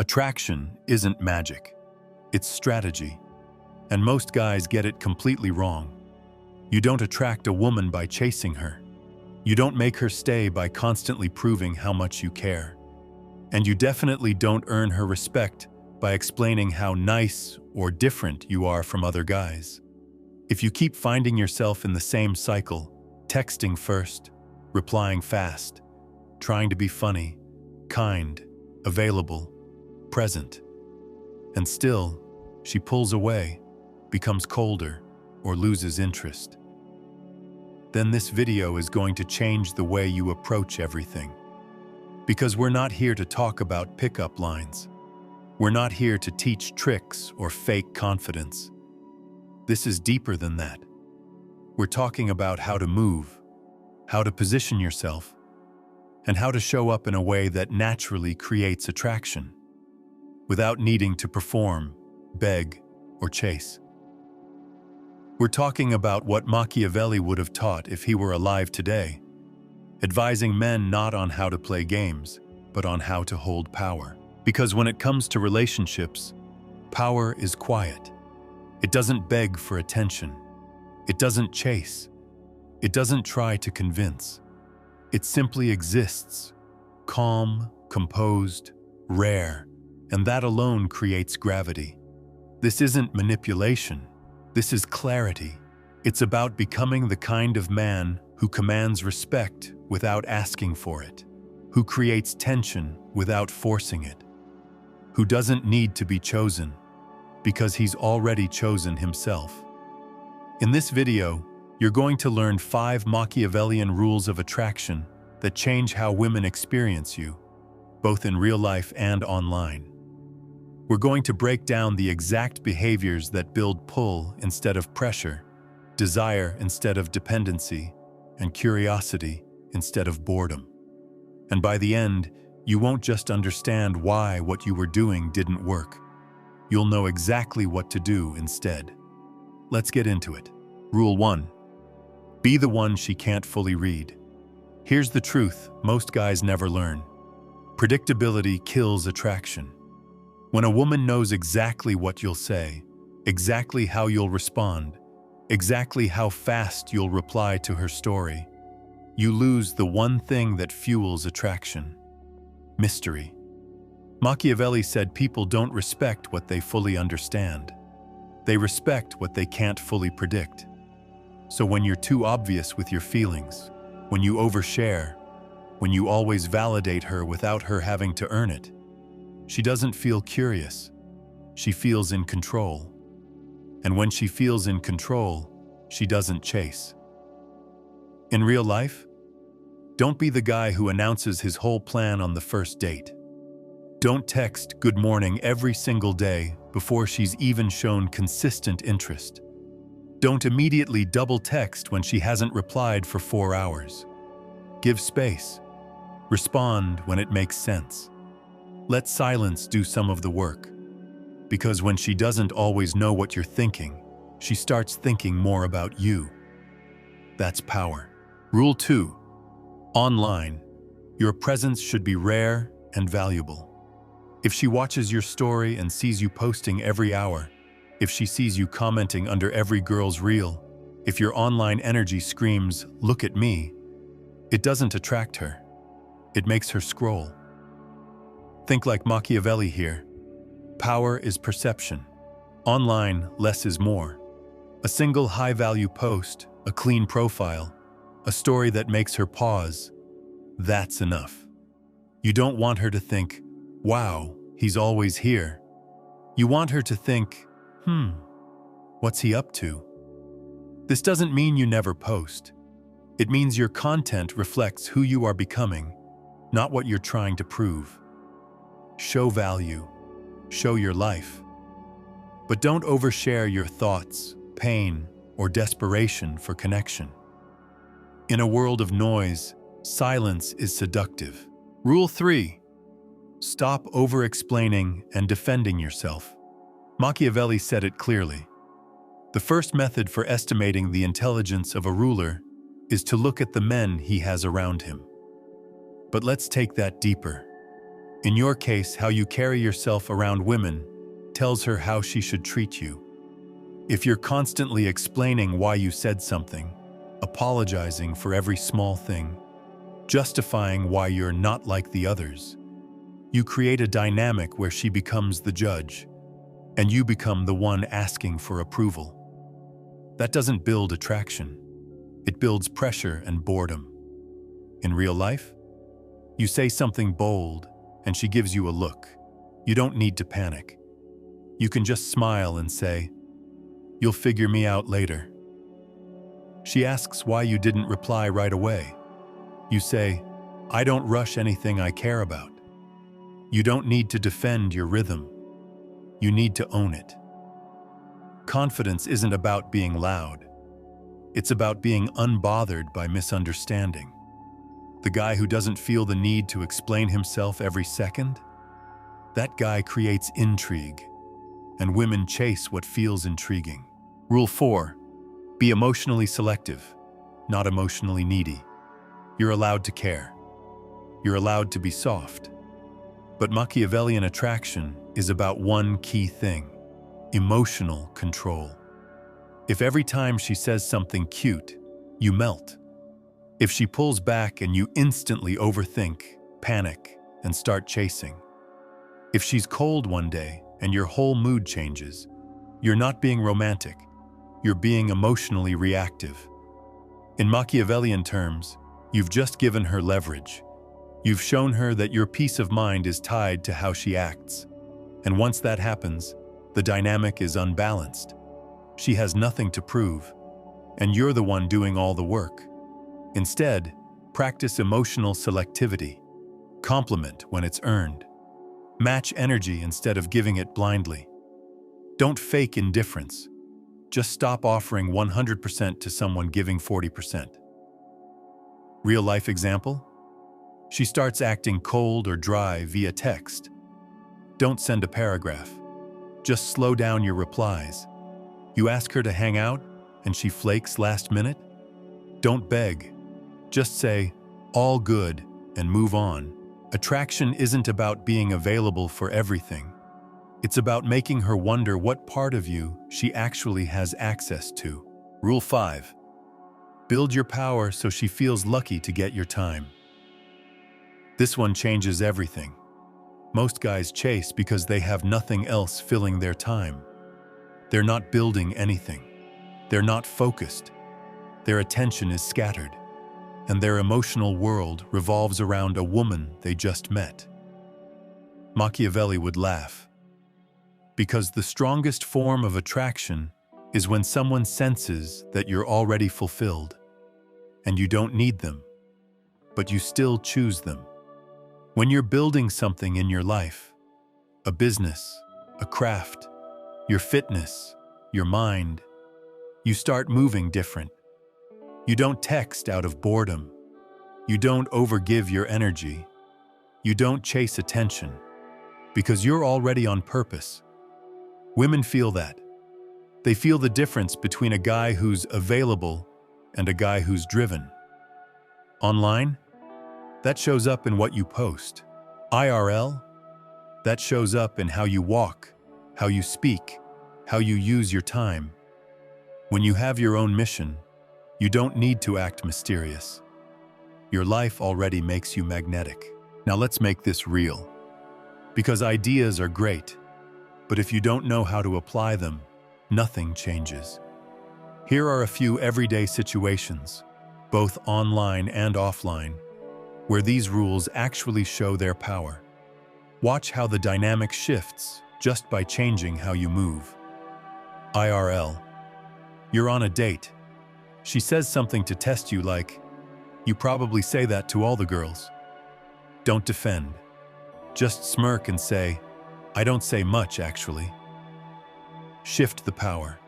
Attraction isn't magic. It's strategy. And most guys get it completely wrong. You don't attract a woman by chasing her. You don't make her stay by constantly proving how much you care. And you definitely don't earn her respect by explaining how nice or different you are from other guys. If you keep finding yourself in the same cycle, texting first, replying fast, trying to be funny, kind, available, present, and still, she pulls away, becomes colder, or loses interest, then this video is going to change the way you approach everything. Because we're not here to talk about pickup lines. We're not here to teach tricks or fake confidence. This is deeper than that. We're talking about how to move, how to position yourself, and how to show up in a way that naturally creates attraction, without needing to perform, beg, or chase. We're talking about what Machiavelli would have taught if he were alive today, advising men not on how to play games, but on how to hold power. Because when it comes to relationships, power is quiet. It doesn't beg for attention. It doesn't chase. It doesn't try to convince. It simply exists, calm, composed, rare, and that alone creates gravity. This isn't manipulation. This is clarity. It's about becoming the kind of man who commands respect without asking for it, who creates tension without forcing it, who doesn't need to be chosen because he's already chosen himself. In this video, you're going to learn 5 Machiavellian rules of attraction that change how women experience you, both in real life and online. We're going to break down the exact behaviors that build pull instead of pressure, desire instead of dependency, and curiosity instead of boredom. And by the end, you won't just understand why what you were doing didn't work. You'll know exactly what to do instead. Let's get into it. Rule 1. Be the one she can't fully read. Here's the truth most guys never learn. Predictability kills attraction. When a woman knows exactly what you'll say, exactly how you'll respond, exactly how fast you'll reply to her story, you lose the one thing that fuels attraction: mystery. Machiavelli said people don't respect what they fully understand. They respect what they can't fully predict. So when you're too obvious with your feelings, when you overshare, when you always validate her without her having to earn it, she doesn't feel curious. She feels in control. And when she feels in control, she doesn't chase. In real life, don't be the guy who announces his whole plan on the first date. Don't text "good morning" every single day before she's even shown consistent interest. Don't immediately double text when she hasn't replied for 4 hours. Give space. Respond when it makes sense. Let silence do some of the work. Because when she doesn't always know what you're thinking, she starts thinking more about you. That's power. Rule 2. Online, your presence should be rare and valuable. If she watches your story and sees you posting every hour, if she sees you commenting under every girl's reel, if your online energy screams, "Look at me," it doesn't attract her. It makes her scroll. Think like Machiavelli here. Power is perception. Online, less is more. A single high-value post, a clean profile, a story that makes her pause, that's enough. You don't want her to think, "Wow, he's always here." You want her to think, what's he up to? This doesn't mean you never post. It means your content reflects who you are becoming, not what you're trying to prove. Show value. Show your life. But don't overshare your thoughts, pain, or desperation for connection. In a world of noise, silence is seductive. Rule 3. Stop over-explaining and defending yourself. Machiavelli said it clearly. The first method for estimating the intelligence of a ruler is to look at the men he has around him. But let's take that deeper. In your case, how you carry yourself around women tells her how she should treat you. If you're constantly explaining why you said something, apologizing for every small thing, justifying why you're not like the others, you create a dynamic where she becomes the judge, and you become the one asking for approval. That doesn't build attraction. It builds pressure and boredom. In real life, you say something bold, and she gives you a look. You don't need to panic. You can just smile and say, "You'll figure me out later." She asks why you didn't reply right away. You say, "I don't rush anything I care about." You don't need to defend your rhythm. You need to own it. Confidence isn't about being loud. It's about being unbothered by misunderstanding. The guy who doesn't feel the need to explain himself every second, that guy creates intrigue, and women chase what feels intriguing. Rule 4, be emotionally selective, not emotionally needy. You're allowed to care. You're allowed to be soft. But Machiavellian attraction is about one key thing: emotional control. If every time she says something cute, you melt. If she pulls back and you instantly overthink, panic, and start chasing. If she's cold one day and your whole mood changes, you're not being romantic, you're being emotionally reactive. In Machiavellian terms, you've just given her leverage. You've shown her that your peace of mind is tied to how she acts. And once that happens, the dynamic is unbalanced. She has nothing to prove, and you're the one doing all the work. Instead, practice emotional selectivity. Compliment when it's earned. Match energy instead of giving it blindly. Don't fake indifference. Just stop offering 100% to someone giving 40%. Real life example? She starts acting cold or dry via text. Don't send a paragraph. Just slow down your replies. You ask her to hang out, and she flakes last minute? Don't beg. Just say, "All good," and move on. Attraction isn't about being available for everything. It's about making her wonder what part of you she actually has access to. Rule 5. Build your power so she feels lucky to get your time. This one changes everything. Most guys chase because they have nothing else filling their time. They're not building anything. They're not focused. Their attention is scattered, and their emotional world revolves around a woman they just met. Machiavelli would laugh. Because the strongest form of attraction is when someone senses that you're already fulfilled, and you don't need them, but you still choose them. When you're building something in your life, a business, a craft, your fitness, your mind, you start moving different. You don't text out of boredom. You don't overgive your energy. You don't chase attention, because you're already on purpose. Women feel that. They feel the difference between a guy who's available and a guy who's driven. Online, that shows up in what you post. IRL, that shows up in how you walk, how you speak, how you use your time. When you have your own mission, you don't need to act mysterious. Your life already makes you magnetic. Now let's make this real. Because ideas are great, but if you don't know how to apply them, nothing changes. Here are a few everyday situations, both online and offline, where these rules actually show their power. Watch how the dynamic shifts just by changing how you move. IRL. You're on a date. She says something to test you like, "You probably say that to all the girls." Don't defend. Just smirk and say, "I don't say much, actually." Shift the power.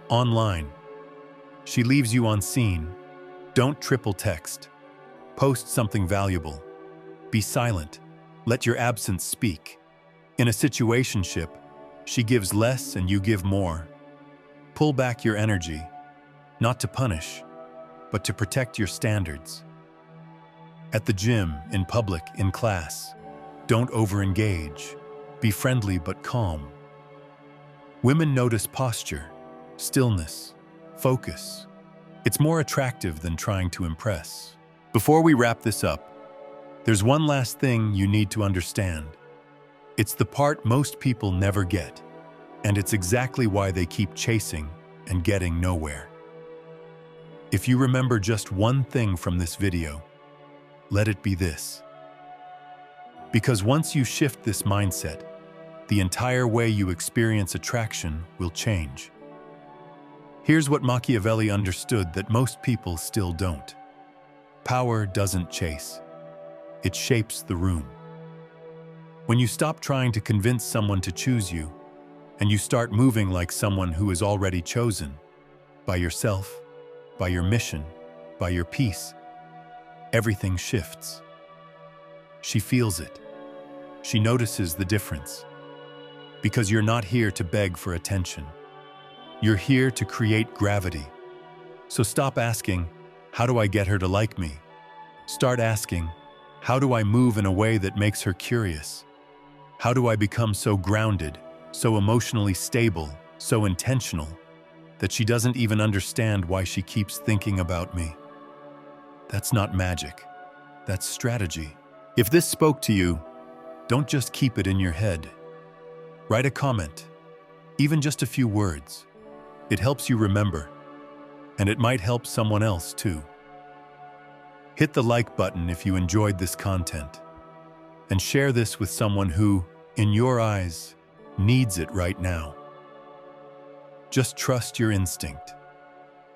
Online. She leaves you on scene. Don't triple text. Post something valuable. Be silent. Let your absence speak. In a situationship, she gives less and you give more. Pull back your energy, not to punish, but to protect your standards. At the gym, in public, in class, Don't overengage. Be friendly but calm. Women notice posture, stillness, focus. It's more attractive than trying to impress. Before we wrap this up, there's one last thing you need to understand. It's the part most people never get, and it's exactly why they keep chasing and getting nowhere. If you remember just one thing from this video, let it be this. Because once you shift this mindset, the entire way you experience attraction will change. Here's what Machiavelli understood that most people still don't. Power doesn't chase. It shapes the room. When you stop trying to convince someone to choose you, and you start moving like someone who is already chosen, by yourself, by your mission, by your peace, everything shifts. She feels it. She notices the difference. Because you're not here to beg for attention. You're here to create gravity. So stop asking, how do I get her to like me? Start asking, how do I move in a way that makes her curious? How do I become so grounded, so emotionally stable, so intentional, that she doesn't even understand why she keeps thinking about me? That's not magic. That's strategy. If this spoke to you, don't just keep it in your head. Write a comment, even just a few words. It helps you remember, and it might help someone else too. Hit the like button if you enjoyed this content, and share this with someone who, in your eyes, needs it right now. Just trust your instinct.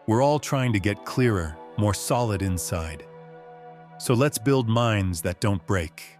We're all trying to get clearer, more solid inside. So let's build minds that don't break.